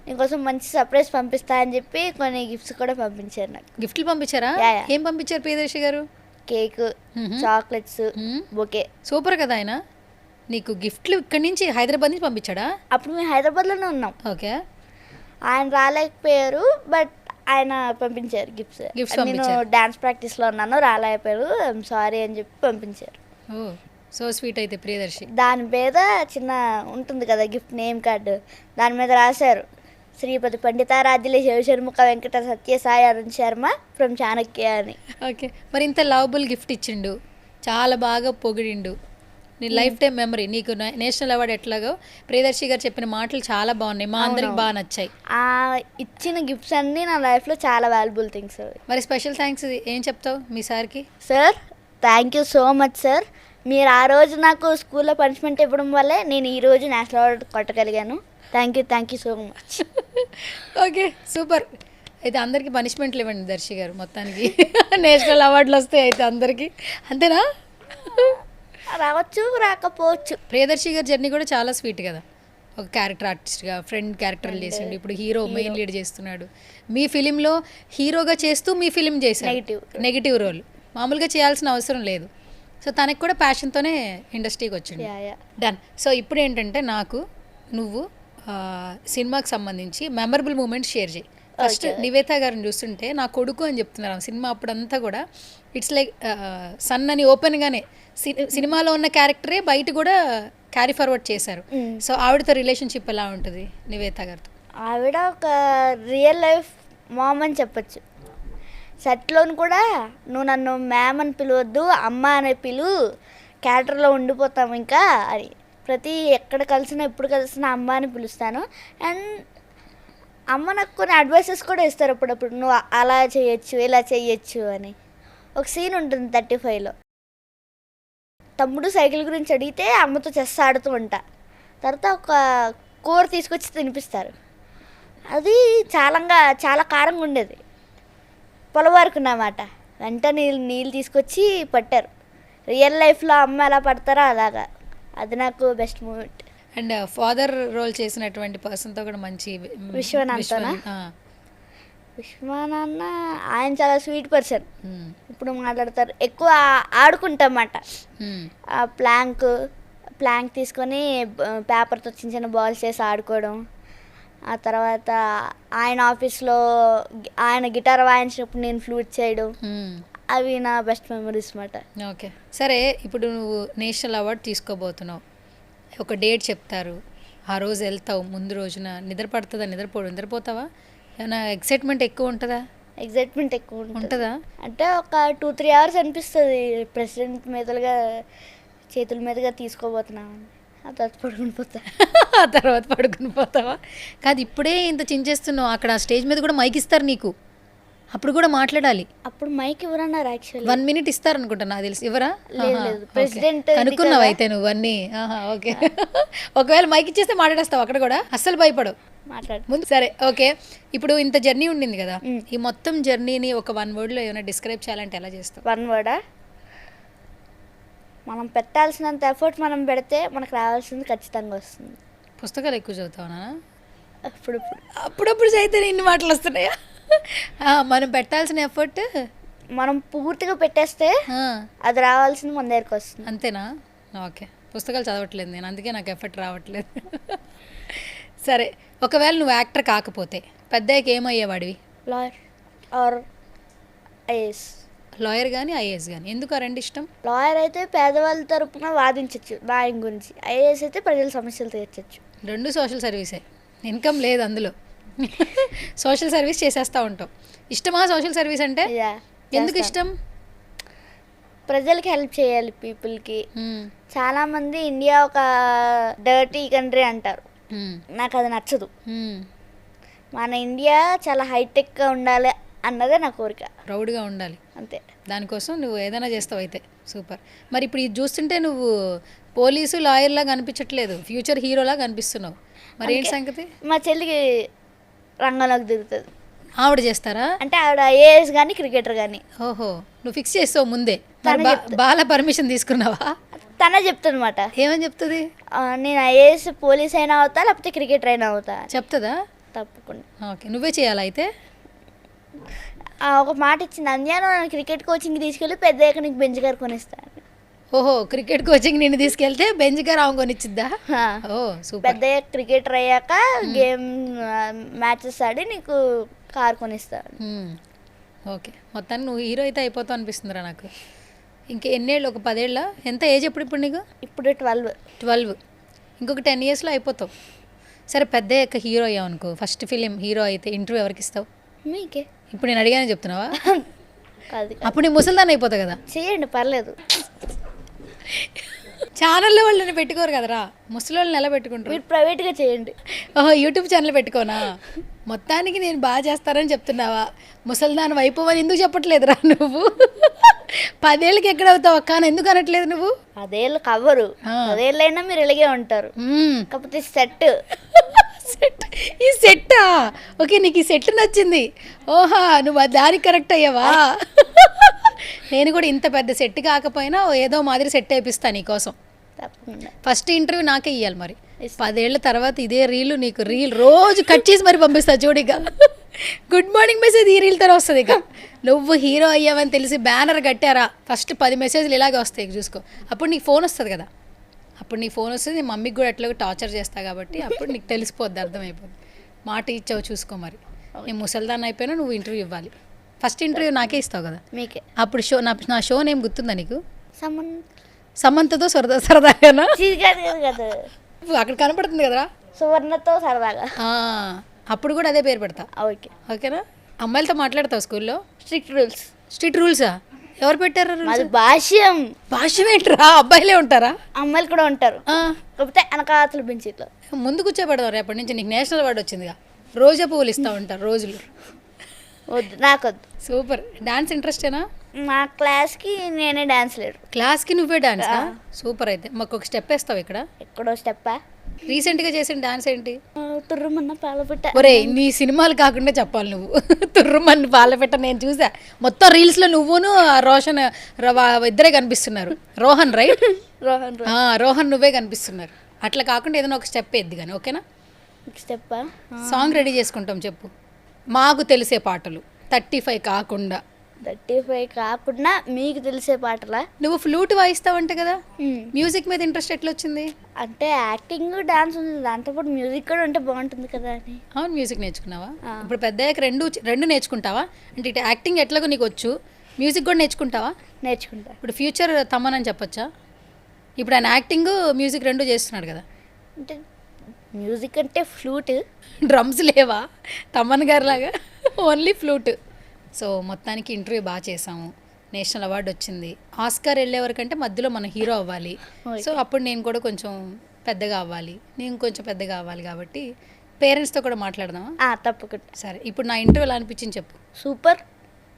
నీకోసం మంచి సర్ప్రైజ్ పంపిస్తా అని చెప్పి కొన్ని గిఫ్ట్స్ కూడా పంపించారు నాకు. గిఫ్ట్లు పంపించారా? Yeah, yeah. ఏం పంపించారు ప్రియదర్శి గారు? Cake, chocolates, bouquet. సూపర్ కదా ఆయన. నీకు గిఫ్ట్లు ఇక్కడి నుంచి హైదరాబాద్ నుంచి పంపించాడా? అప్పుడు మేము హైదరాబాద్లోనే ఉన్నాం. ఓకే. ఆయన రాలేకపోయారు, బట్ ఆయన పంపించారు గిఫ్ట్స్. Gifts నేను పంపించారు. డాన్స్ ప్రాక్టీస్లో ఉన్నాను, రాలేకపోయారు, ఐఎమ్ సారీ అని చెప్పి పంపించారు. ఓ సో స్వీట్ అయితే ప్రియదర్శి. దాని మీద చిన్న ఉంటుంది కదా గిఫ్ట్ నేమ్ కార్డు, దాని మీద రాశారు శ్రీపతి పండితారాధ్యుల శివశర్ముఖ వెంకట సత్యసాయి అరుణ్ శర్మ ఫ్రమ్ చాణక్య అని. ఓకే, మరి ఇంత లవబుల్ గిఫ్ట్ ఇచ్చిండు, చాలా బాగా పొగిడిండు, నీ లైఫ్ టైం మెమరీ. నీకు నేషనల్ అవార్డు ఎట్లాగో ప్రియదర్శి గారు చెప్పిన మాటలు చాలా బాగున్నాయి, మా అందరికి బాగా నచ్చాయి. ఆ ఇచ్చిన గిఫ్ట్స్ అన్నీ నా లైఫ్లో చాలా వాల్యుబుల్ థింగ్స్. మరి స్పెషల్ థ్యాంక్స్ ఏం చెప్తావు మీ సార్కి? Sir thank you so much sir, మీరు ఆ రోజు నాకు స్కూల్లో పనిష్మెంట్ ఇవ్వడం వల్లే నేను ఈరోజు నేషనల్ అవార్డు కొట్టగలిగాను. Thank you so much. Okay super. అయితే అందరికీ పనిష్మెంట్లు ఇవ్వండి దర్శి గారు మొత్తానికి. నేషనల్ అవార్డులు వస్తాయి అయితే అందరికీ, అంతేనా? రావచ్చు రాకపోవచ్చు. ప్రియదర్శి గారి జర్నీ కూడా చాలా స్వీట్ కదా. ఒక క్యారెక్టర్ ఆర్టిస్ట్గా ఫ్రెండ్ క్యారెక్టర్లు చేసిండు, ఇప్పుడు హీరో మెయిన్ లీడ్ చేస్తున్నాడు. మీ ఫిలింలో హీరోగా చేస్తూ మీ ఫిలిం చేశాడు, నెగిటివ్ రోల్. మామూలుగా చేయాల్సిన అవసరం లేదు. సో తనకి కూడా ప్యాషన్తోనే ఇండస్ట్రీకి వచ్చిండు. డన్. సో ఇప్పుడు ఏంటంటే నాకు నువ్వు సినిమాకి సంబంధించి మెమరబుల్ మూమెంట్స్ షేర్ చేయి. ఫస్ట్ నివేత గారిని చూస్తుంటే నా కొడుకు అని చెప్తున్నారు. సినిమా అప్పుడంతా కూడా ఇట్స్ లైక్ సన్ అని ఓపెన్గానే సినిమాలో ఉన్న క్యారెక్టరే బయట కూడా క్యారీ ఫార్వర్డ్ చేశారు. సో ఆవిడతో రిలేషన్షిప్ ఎలా ఉంటుంది నివేత గారితో? ఆవిడ ఒక రియల్ లైఫ్ మామ్ అని చెప్పచ్చు. సెట్లోను కూడా నువ్వు నన్ను మ్యామ్ అని పిలవద్దు, అమ్మ అనే పిలువు, క్యారెక్టర్లో ఉండిపోతాం ఇంకా అని. ప్రతి ఎక్కడ కలిసినా ఎప్పుడు కలిసినా అమ్మ అని పిలుస్తాను. అండ్ అమ్మ నాకు కొన్ని అడ్వైసెస్ కూడా ఇస్తారు అప్పుడప్పుడు, నువ్వు అలా చేయొచ్చు ఇలా చేయొచ్చు అని. ఒక సీన్ ఉంటుంది 35లో, తమ్ముడు సైకిల్ గురించి అడిగితే అమ్మతో చెస్ ఆడుతూ ఉంటా, తర్వాత ఒక కూర తీసుకొచ్చి తినిపిస్తారు. అది చాలా కారంగా ఉండేది. పొలవారుకున్నమాట, వెంటనే నీళ్ళు తీసుకొచ్చి పట్టారు. రియల్ లైఫ్లో అమ్మ ఎలా పడతారో అలాగా. అది నాకు best moment. And father role చేసినటువంటి పర్సన్తో కూడా మంచి విశ్వనాథ్తోనా? విశ్వనాన్న ఆయన చాలా స్వీట్ పర్సన్. ఇప్పుడు మాట్లాడతారు, ఎక్కువ ఆడుకుంటామన్నమాట. ప్లాంక్ తీసుకొని పేపర్తో చిన్న చిన్న బాల్స్ చేసి ఆడుకోవడం. ఆ తర్వాత ఆయన ఆఫీస్లో ఆయన గిటార్ వాయించినప్పుడు నేను ఫ్లూట్ చేయడం, అవి నా బెస్ట్ మెమరీస్ అన్నమాట. ఓకే సరే, ఇప్పుడు నువ్వు నేషనల్ అవార్డు తీసుకోబోతున్నావు, ఒక డేట్ చెప్తారు, ఆ రోజు వెళ్తావు, ముందు రోజున నిద్రపడుతుందా? నిద్రపోతావా? ఏమైనా ఎక్సైట్మెంట్ ఎక్కువ ఉంటుందా? ఎగ్జైట్మెంట్ ఎక్కువ ఉంటుందా? అంటే ఒక 2-3 అవర్స్ అనిపిస్తుంది ప్రెసిడెంట్ మీదుగా చేతుల మీదుగా తీసుకోబోతున్నాను, ఆ తర్వాత పడుకుని పోతావా? కాదు, ఇప్పుడే ఇంత చించేస్తున్నావు, అక్కడ స్టేజ్ మీద కూడా మైక్ ఇస్తారు నీకు, అప్పుడు కూడా మాట్లాడాలి. అప్పుడు మైక్ ఎవరన్నారు? యాక్చువల్లీ 1 minute ఇస్తారు అనుకుంటా, నాకు తెలిసి. ఎవరా? లేదు, ప్రెసిడెంట్ కనుక్కున్నావు అయితే నువ్వు అన్నీ. ఓకే. ఒకవేళ మైక్ ఇచ్చేస్తే మాట్లాడేస్తావు అక్కడ కూడా, అస్సలు భయపడవు ముందు. సరే ఓకే, ఇప్పుడు ఇంత జర్నీ ఉండింది కదా, ఈ మొత్తం జర్నీని ఒక 1 wordలో ఏమైనా డిస్క్రైబ్ చేయాలంటే ఎలా చేస్తావు? 1 word మనం పెట్టాల్సినంత ఎఫర్ట్ మనం పెడితే మనకు రావాల్సింది ఖచ్చితంగా వస్తుంది. పుస్తకాలు ఎక్కువ చదువుతావునా? అప్పుడప్పుడు చదివితే ఇన్ని మాటలు వస్తున్నాయా? మనం పెట్టాల్సిన ఎఫర్ట్ మనం పూర్తిగా పెట్టేస్తే అది రావాల్సింది మన దగ్గరకు వస్తుంది. అంతేనా? ఓకే, పుస్తకాలు చదవట్లేదు నేను, అందుకే నాకు ఎఫర్ట్ రావట్లేదు. సరే, ఒకవేళ నువ్వు యాక్టర్ కాకపోతే పెద్దయ్యకి ఏమయ్యేవాడివి? Lawyer or IAS. లాయర్ కానీ ఐఏఎస్ కానీ, ఎందుకు ఆ రెండు ఇష్టం? లాయర్ అయితే పేదవాళ్ళ తరపున వాదించవచ్చు న్యాయం గురించి, ఐఏఎస్ అయితే ప్రజల సమస్యలు తీర్చచ్చు. రెండు సోషల్ సర్వీసే, ఇన్కమ్ లేదు అందులో. సోషల్ సర్వీస్ చేసేస్తూ ఉంటాం. ఇష్టమా సోషల్ సర్వీస్ అంటే? ఎందుకు ఇష్టం? ప్రజలకి హెల్ప్ చేయాలి, పీపుల్కి. చాలామంది ఇండియా ఒక డర్టీ కంట్రీ అంటారు, నాకు అది నచ్చదు. మన ఇండియా చాలా హైటెక్గా ఉండాలి అన్నదే నా కోరిక. ప్రౌడ్గా ఉండాలి అంతే. దానికోసం నువ్వు ఏదైనా చేస్తావు అయితే. సూపర్. మరి ఇప్పుడు ఇది చూస్తుంటే నువ్వు పోలీసు లాయర్లా కనిపించట్లేదు, ఫ్యూచర్ హీరోలా కనిపిస్తున్నావు. మరి ఏంటి సంగతి? మా చెల్లికి రంగంలోకి దిగుతుంది. ఆవిడ చేస్తారా? అంటే ఆవిడ ఐఏఎస్ కానీ క్రికెటర్ కానీ. ఓహో, నువ్వు ఫిక్స్ చేస్తావు ముందే. బాగా పర్మిషన్ తీసుకున్నావా? తనే చెప్తుంది అనమాట. ఏమని చెప్తుంది? నేను ఐఏఎస్ పోలీస్ అయినా అవుతా, లేకపోతే క్రికెటర్ అయినా అవుతా చెప్తుందా? తప్పకుండా. ఓకే, నువ్వే చేయాలా అయితే? ఒక మాట ఇచ్చింది, అంద్యాను నన్ను క్రికెట్ కోచింగ్ తీసుకెళ్ళి పెద్ద నీకు బెంచ్ గారు కొనిస్తాను. ఓహో, క్రికెట్ కోచింగ్ నిన్ను తీసుకెళ్తే బెంచ్ గారు ఆమె కొనిచ్చిద్దా? ఓ సూపర్. పెద్ద క్రికెటర్ అయ్యాక గేమ్ మ్యాచెస్ ఆడి నీకు కార్ కొనిస్తాను. ఓకే, మొత్తాన్ని నువ్వు హీరో అయితే అయిపోతావు అనిపిస్తుందిరా నాకు. ఇంక ఎన్నేళ్ళు? ఒక 10 ఏళ్ళ? ఎంత ఏజ్ ఇప్పుడు నీకు? ఇప్పుడు 12. ఇంకొక 10 yearsలో అయిపోతావు. సరే, పెద్ద యొక్క హీరో అయ్యావు అనుకో, ఫస్ట్ ఫిలిం హీరో అయితే ఇంటర్వ్యూ ఎవరికి ఇస్తావు? మీకే. ఇప్పుడు నేను అడిగానే చెప్తున్నావా? కాదు, అప్పుడు నీ ముసలిదాన్ని అయిపోతావు కదా. చేయండి, పర్లేదు. ఛానల్లో వాళ్ళని పెట్టుకోరు కదరా, ముసలి వాళ్ళని ఎలా పెట్టుకుంటారు? మీరు ప్రైవేట్గా చేయండి. ఓహో, యూట్యూబ్ ఛానల్ పెట్టుకోనా? మొత్తానికి నేను బాగా చేస్తారని చెప్తున్నావా? ముసలిదాని అయిపోవని ఎందుకు చెప్పట్లేదురా నువ్వు? 10 ఏళ్ళకి ఎక్కడ అవుతావు అక్క అని ఎందుకు అనట్లేదు నువ్వు? 10 ఏళ్ళు కవ్వరు, 10 ఏళ్ళైనా మీరు ఇలాగే ఉంటారు. కాకపోతే సెట్. ఈ సెట్టా? ఓకే, నీకు ఈ సెట్ నచ్చింది. ఓహా, నువ్వు దానికి కరెక్ట్ అయ్యావా? నేను కూడా ఇంత పెద్ద సెట్ కాకపోయినా ఏదో మాదిరి సెట్ వేయిస్తాను నీకోసం. తప్పకుండా. ఫస్ట్ ఇంటర్వ్యూ నాకే ఇవ్వాలి మరి. 10 ఏళ్ళ తర్వాత ఇదే రీల్ నీకు రోజు కట్ చేసి మరి పంపిస్తా చూడిగా. గుడ్ మార్నింగ్ మెసేజ్ ఈ రీల్తోనే వస్తుంది. ఇక నువ్వు హీరో అయ్యావని తెలిసి బ్యానర్ కట్టారా, ఫస్ట్ 10 మెసేజ్లు ఇలాగే వస్తాయి చూసుకో. అప్పుడు నీకు ఫోన్ వస్తుంది కదా, అప్పుడు నీ ఫోన్ వస్తుంది. నీ మమ్మీకి కూడా ఎట్లాగో టార్చర్ చేస్తా కాబట్టి అప్పుడు నీకు తెలిసిపోద్ది, అర్థమైపోద్ది. మాట ఇచ్చావు చూసుకో మరి. నేను ముసల్దాన్ని అయిపోయినా నువ్వు ఇంటర్వ్యూ ఇవ్వాలి. ఫస్ట్ ఇంటర్వ్యూ నాకే ఇస్తావు కదా. మీకే. అప్పుడు నా షో నేమ్ గుర్తుందా నీకు? సమంతతో సరదాగానా? కదా, అక్కడ కనపడుతుంది కదరా, సువర్ణతో సరదాగా. అప్పుడు కూడా అదే పేరు పెడతా. ఓకే. ఓకేనా? అమ్మాయిలతో మాట్లాడతావు స్కూల్లో? స్ట్రిక్ట్ రూల్సా? ఎవరు పెట్టారు? అది భాష్యం. భాష్యం ఏంట్రా? అబ్బాయిలే ఉంటారా? అమ్మాయిలు కూడా ఉంటారు, కాకపోతే వెనకాతల బెంచీలో ముందు కూర్చోబెడదాం. రేపటి నుంచి నీకు నేషనల్ అవార్డు వచ్చిందిగా, రోజా పువ్వులు ఇస్తూ ఉంటారు రోజులు. వద్దు, నాకొద్దు. సూపర్. డాన్స్ ఇంట్రెస్టేనా? మా క్లాస్కి నేనే డాన్స్ లేడు. క్లాస్కి నువ్వే డాన్సా? సూపర్. అయితే మాకు ఒక స్టెప్ వేస్తావు ఇక్కడ? ఎక్కడో స్టెప్పా? రీసెంట్గా చేసిన డాన్స్ ఏంటి? తుర్రుమన్న పాలపిట్ట. ఒరే, నీ సినిమాలు కాకుండా చెప్పాలి నువ్వు. తుర్రుమన్న పాలపిట్ట నేను చూసా మొత్తం రీల్స్లో. నువ్వును రోషన్ ఇద్దరే కనిపిస్తున్నారు. రోహన్ రైట్? రోహన్ నువ్వే కనిపిస్తున్నారు. అట్లా కాకుండా ఏదైనా ఒక స్టెప్ వేద్ది కానీ, ఓకేనా? స్టెప్పా? సాంగ్ రెడీ చేసుకుంటాం, చెప్పు. మాకు తెలిసే పాటలు 35 కాకుండా. 35 కాకుండా మీకు తెలిసే పాటలా? నువ్వు ఫ్లూట్ వాయిస్తావంటే కదా, మ్యూజిక్ మీద ఇంట్రెస్ట్ ఎట్లా వచ్చింది? అంటే యాక్టింగ్ డాన్స్ ఉంది, దాంతోపాటు మ్యూజిక్ కూడా ఉంటే బాగుంటుంది కదా అని. అవును, మ్యూజిక్ నేర్చుకున్నావా? ఇప్పుడు పెద్దయ్యాక రెండు నేర్చుకుంటావా? అంటే ఇటు యాక్టింగ్ ఎట్లాగో నీకు వచ్చు, మ్యూజిక్ కూడా నేర్చుకుంటావా? నేర్చుకుంటా. ఇప్పుడు ఫ్యూచర్ తమ్మనని చెప్పొచ్చా? ఇప్పుడు ఆయన యాక్టింగ్ మ్యూజిక్ రెండు చేస్తున్నాడు కదా. అంటే మ్యూజిక్ అంటే ఫ్లూట్, డ్రమ్స్ లేవా తమ్మన్ గారి లాగా? Only flute. సో మొత్తానికి ఇంటర్వ్యూ బాగా చేసాము, నేషనల్ అవార్డు వచ్చింది. ఆస్కార్ వెళ్ళే వరకంటే మధ్యలో మనం హీరో అవ్వాలి. సో అప్పుడు నేను కూడా కొంచెం పెద్దగా అవ్వాలి, నేను కొంచెం పెద్దగా అవ్వాలి. కాబట్టి పేరెంట్స్తో కూడా మాట్లాడదామా? తప్పకుండా. సరే, ఇప్పుడు నా ఇంటర్వ్యూ ఎలా అనిపించింది చెప్పు. సూపర్.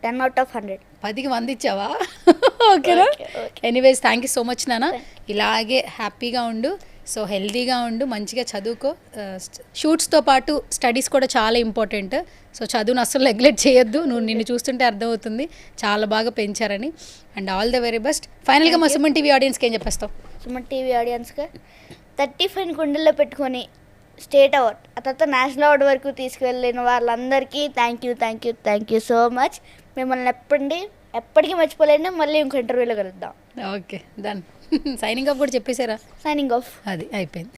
10 out of 100. 10కి 100 ఇచ్చావా? ఓకేనా? Anyways, thank you so much నాన్న. ఇలాగే హ్యాపీగా ఉండు, సో హెల్తీగా ఉండు, మంచిగా చదువుకో. షూట్స్తో పాటు స్టడీస్ కూడా చాలా ఇంపార్టెంట్. సో చదువును అస్సలు నెగ్లెక్ట్ చేయొద్దు. నిన్ను చూస్తుంటే అర్థమవుతుంది చాలా బాగా పెంచారని. And all the very best. ఫైనల్గా మా సుమన్ టీవీ ఆడియన్స్కి ఏం చెప్పేస్తావు? సుమన్ టీవీ ఆడియన్స్గా 35 గుండెల్లో పెట్టుకొని స్టేట్ అవార్డ్, ఆ తర్వాత నేషనల్ అవార్డు వరకు తీసుకువెళ్ళిన వాళ్ళందరికీ థ్యాంక్ యూ సో మచ్. మిమ్మల్ని ఎప్పటికీ మర్చిపోలేండి. మళ్ళీ ఇంకో ఇంటర్వ్యూలో కలుద్దాం. Okay, done. సైనింగ్ ఆఫ్ కూడా చెప్పేశారా? Signing off. అది అయిపోయింది.